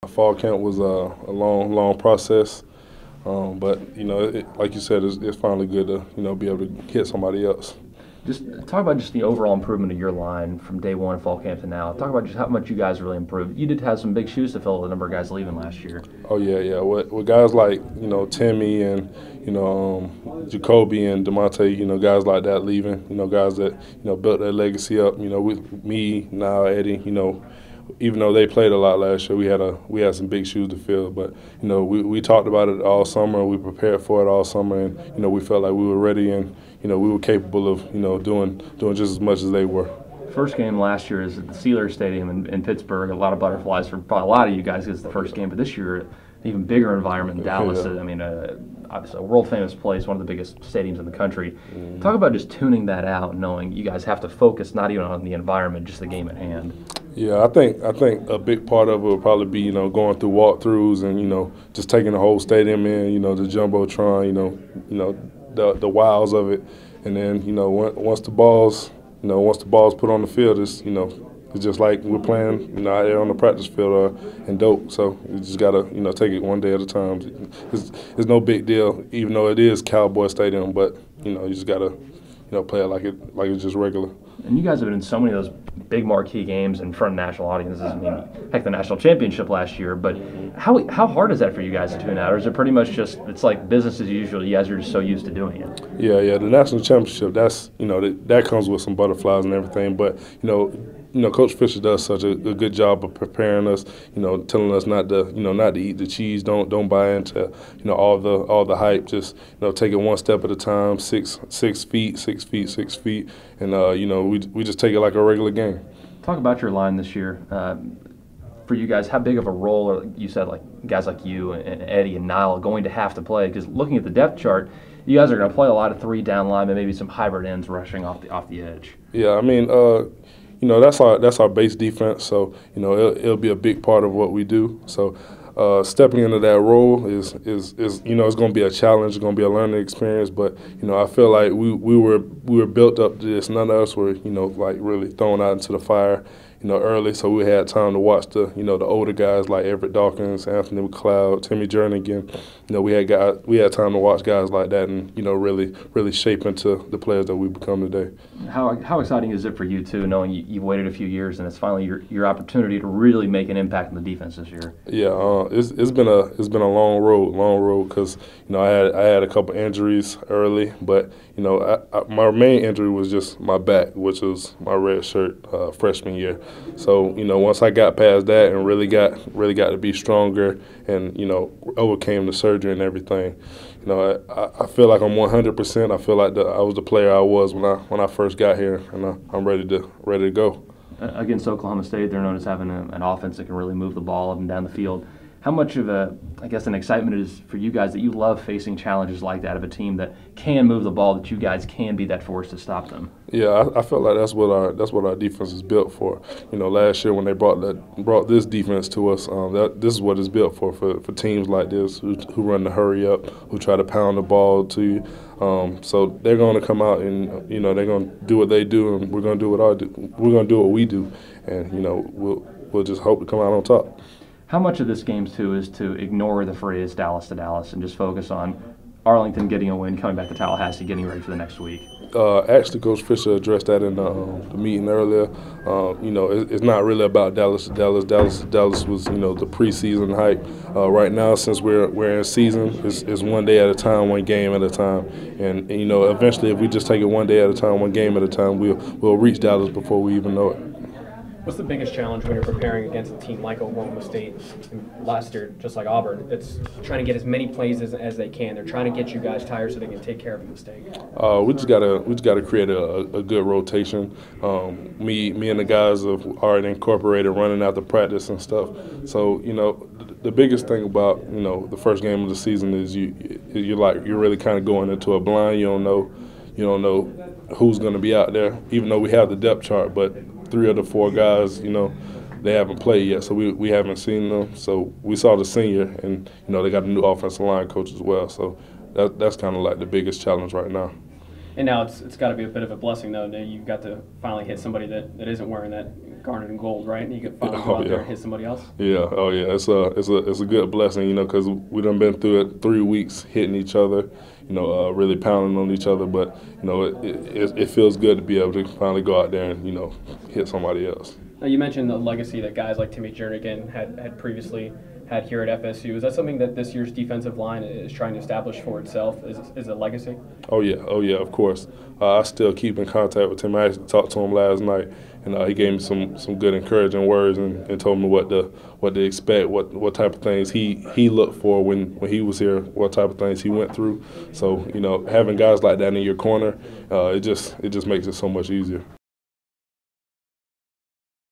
Fall camp was a long process, but like you said, it's finally good to be able to hit somebody else. Just talk about just the overall improvement of your line from day one of fall camp to now. Talk about just how much you guys really improved. You did have some big shoes to fill with the number of guys leaving last year. Oh yeah. With guys like Timmy and Jacoby and Demonte, guys like that leaving, guys that built their legacy up. With me now, Eddie, even though they played a lot last year, we had some big shoes to fill. But we talked about it all summer. We prepared for it all summer, and we felt like we were ready and we were capable of doing just as much as they were. First game last year is at the Steelers Stadium in Pittsburgh. A lot of butterflies for probably a lot of you guys because it's the first game. But this year, an even bigger environment in Dallas. Yeah. I mean, obviously a world famous place, one of the biggest stadiums in the country. Talk about just tuning that out, knowing you guys have to focus not even on the environment, just the game at hand. Yeah, I think a big part of it will probably be going through walkthroughs and just taking the whole stadium in, the jumbotron, the wows of it, and then once the balls put on the field, it's just like we're playing out there on the practice field in dope. So you just gotta take it one day at a time. It's no big deal, even though it is Cowboy Stadium, but you just gotta play it like it's just regular. And you guys have been in so many of those big marquee games in front of national audiences. I mean, heck, the national championship last year. But how hard is that for you guys to tune out? Or is it pretty much just it's like business as usual? You guys are just so used to doing it. Yeah. The national championship, that's that comes with some butterflies and everything. But Coach Fisher does such a good job of preparing us. Telling us not to eat the cheese. Don't buy into all the hype. Just take it one step at a time. 6 feet, and we just take it like a regular game. Talk about your line this year. For you guys, how big of a role are you said like guys like you and Eddie and Niall going to have to play? Because looking at the depth chart, you guys are going to play a lot of 3 down line, and maybe some hybrid ends rushing off the edge. Yeah, I mean. That's our base defense, so it'll be a big part of what we do. So stepping into that role is it's going to be a challenge, it's going to be a learning experience. But I feel like we were built up to this. None of us were like really thrown out into the fire early, so we had time to watch the the older guys like Everett Dawkins, Anthony McLeod, Timmy Jernigan. We had time to watch guys like that and really shape into the players that we become today. How exciting is it for you too, knowing you've waited a few years and it's finally your opportunity to really make an impact on the defense this year? Yeah, it's been a long road because I had a couple injuries early, but my main injury was just my back, which was my red shirt freshman year. So once I got past that and really got to be stronger and overcame the surgery and everything, I feel like I'm 100%. I feel like I was the player I was when I first got here, and I'm ready to go. Against Oklahoma State, they're known as having an offense that can really move the ball up and down the field. How much of an excitement it is for you guys that you love facing challenges like that of a team that can move the ball, that you guys can be that force to stop them? Yeah, I feel like that's what our defense is built for. Last year when they brought this defense to us, this is what it's built for teams like this who run the hurry up, who try to pound the ball to you. So they're going to come out and they're going to do what they do, and we're going to do what we do, and we'll just hope to come out on top. How much of this game, too, is to ignore the phrase Dallas to Dallas and just focus on Arlington getting a win, coming back to Tallahassee, getting ready for the next week? Actually, Coach Fisher addressed that in the meeting earlier. It's not really about Dallas to Dallas. Dallas was, the preseason hype. Right now, since we're in season, it's one day at a time, one game at a time. And eventually, if we just take it one day at a time, one game at a time, we'll reach Dallas before we even know it. What's the biggest challenge when you're preparing against a team like Oklahoma State last year, just like Auburn? It's trying to get as many plays as they can. They're trying to get you guys tired so they can take care of a mistake. We just gotta create a good rotation. Me and the guys have already incorporated running out the practice and stuff. So the biggest thing about the first game of the season is you're really kind of going into a blind. You don't know who's going to be out there, even though we have the depth chart, but 3 of the 4 guys, they haven't played yet, so we haven't seen them. So we saw the senior, and they got a new offensive line coach as well. So that's kind of like the biggest challenge right now. And now it's got to be a bit of a blessing, though, that you've got to finally hit somebody that isn't wearing that garnet and gold, right? And you can finally go out there and hit somebody else. Yeah, oh yeah, it's a good blessing, because we done been through it 3 weeks hitting each other, really pounding on each other. But it feels good to be able to finally go out there and hit somebody else. Now, you mentioned the legacy that guys like Timmy Jernigan had previously had here at FSU. Is that something that this year's defensive line is trying to establish for itself as a legacy? Oh yeah, of course. I still keep in contact with him. I actually talked to him last night, and he gave me some good encouraging words and told me what to expect, what type of things he looked for when he was here, what type of things he went through. So having guys like that in your corner, it just makes it so much easier.